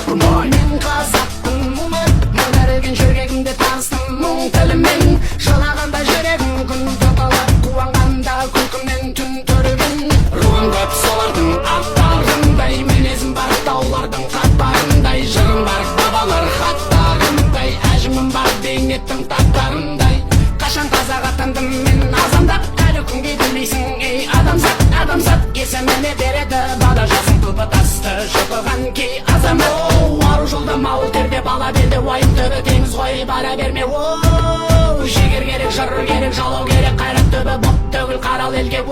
жапырмай. Мен қазақтың мұңы, мөлдіреген жүрегімде таныстым мұң тілімен. Жылағанда жүрегім күн топалап, қуанғанда күлкімнен түн түрігін. Руым көп солардың аттарындай, мінезім бар таулардың қатпарындай, жырым бар бабалар хаттарындай, әжімім бар бейнеттің таттарындай. Қашан қазақ атандым мен азандап, әлі күнге білмейсің ей адамзат. Адамзат есіміне береді бала жасың тұлпы тасты шұқыған кей азамат. Ару жолда мал терде бала белде, уайым түбі теңіз ғой бара берме. Жігер керек, жыр керек, жалау керек, қайрат түбі бұт төгіл қарал елге.